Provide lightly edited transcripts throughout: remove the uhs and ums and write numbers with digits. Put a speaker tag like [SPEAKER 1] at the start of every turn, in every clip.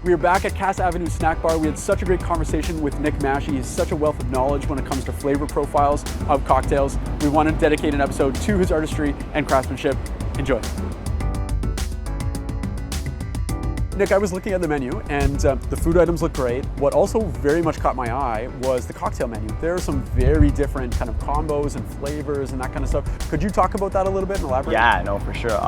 [SPEAKER 1] We are back at Cass Avenue Snack Bar. We had such a great conversation with Nick Masci. He's such a wealth of knowledge when it comes to flavor profiles of cocktails. We want to dedicate an episode to his artistry and craftsmanship. Enjoy. Nick, I was looking at the menu and the food items look great. What also very much caught my eye was the cocktail menu. There are some very different kind of combos and flavors and that kind of stuff. Could you talk about that a little bit and elaborate?
[SPEAKER 2] Yeah, no, for sure.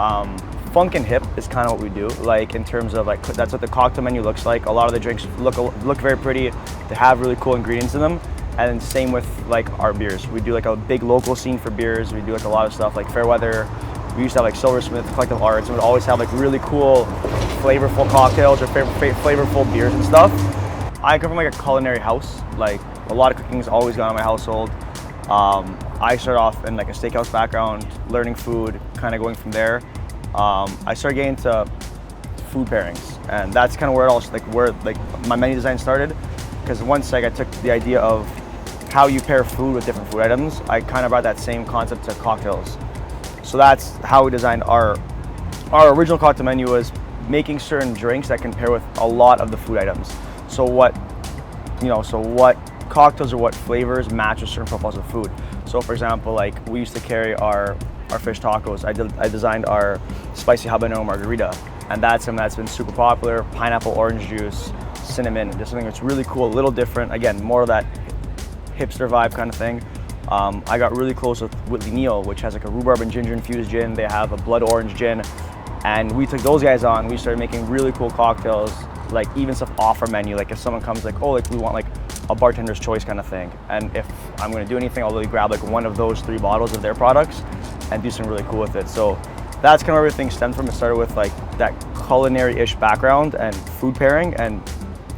[SPEAKER 2] Funk and hip is kind of what we do. Like in terms of like, that's what the cocktail menu looks like. A lot of the drinks look very pretty. They have really cool ingredients in them. And then same with like our beers. We do like a big local scene for beers. We do like a lot of stuff like Fairweather. We used to have like Silversmith, Collective Arts, and we'd always have like really cool, flavorful cocktails or flavorful beers and stuff. I come from like a culinary house. Like a lot of cooking has always gone on in my household. I started off in like a steakhouse background, learning food, kind of going from there. I started getting into food pairings, and that's kind of where it all where my menu design started. Because once I took the idea of how you pair food with different food items, I kind of brought that same concept to cocktails. So that's how we designed our original cocktail menu, was making certain drinks that can pair with a lot of the food items. So what cocktails or what flavors match with certain profiles of food. So for example, like we used to carry our fish tacos. I designed our spicy habanero margarita, and that's something that's been super popular. Pineapple, orange juice, cinnamon, just something that's really cool, a little different. Again, more of that hipster vibe kind of thing. I got really close with Whitley Neal, which has like a rhubarb and ginger infused gin. They have a blood orange gin, and we took those guys on. We started making really cool cocktails, like even stuff off our menu. Like if someone comes like, oh, like we want like a bartender's choice kind of thing, and if I'm going to do anything, I'll really grab like one of those 3 bottles of their products and do something really cool with it. So that's kind of where everything stemmed from. It started with like that culinary-ish background and food pairing, and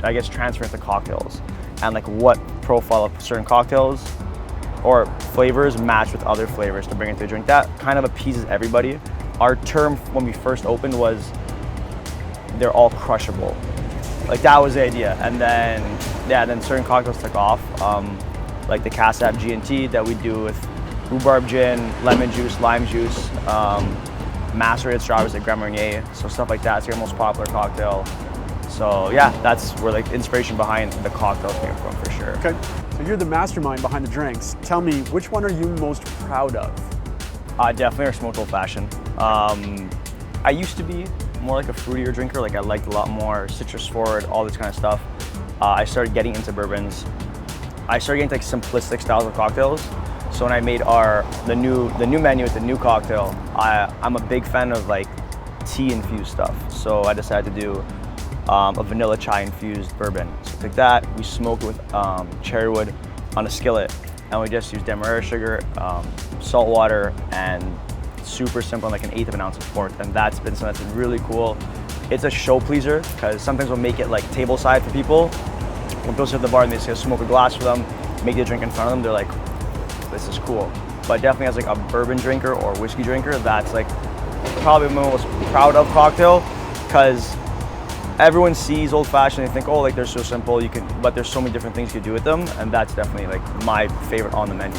[SPEAKER 2] I guess transferring to cocktails and like what profile of certain cocktails or flavors match with other flavors to bring into a drink. That kind of appeases everybody. Our term when we first opened was they're all crushable. Like that was the idea. And then certain cocktails took off. Like the Cass Ave G&T that we do with rhubarb gin, lemon juice, lime juice, macerated strawberries like Grand Marnier. So stuff like that. It's your most popular cocktail. So yeah, that's where like the inspiration behind the cocktails came from for sure.
[SPEAKER 1] Okay, so you're the mastermind behind the drinks. Tell me, which one are you most proud of?
[SPEAKER 2] Definitely our smoked old fashioned. I used to be more like a fruitier drinker. Like I liked a lot more citrus forward, all this kind of stuff. I started getting into bourbons. I started getting into like simplistic styles of cocktails. So when I made the new menu with the new cocktail, I'm a big fan of like tea infused stuff. So I decided to do a vanilla chai infused bourbon. So we took that, we smoked it with cherry wood on a skillet, and we just used demerara sugar, salt water, and super simple, like 1/8 of an ounce of port. And that's been something that's been really cool. It's a show pleaser because sometimes we'll make it like table side for people. When people sit at the bar and they say smoke a glass for them, make the drink in front of them, they're like, this is cool. But definitely as like a bourbon drinker or whiskey drinker, that's like probably my most proud of cocktail, because everyone sees old fashioned, they think, oh, like they're so simple, but there's so many different things you can do with them, and that's definitely like my favorite on the menu.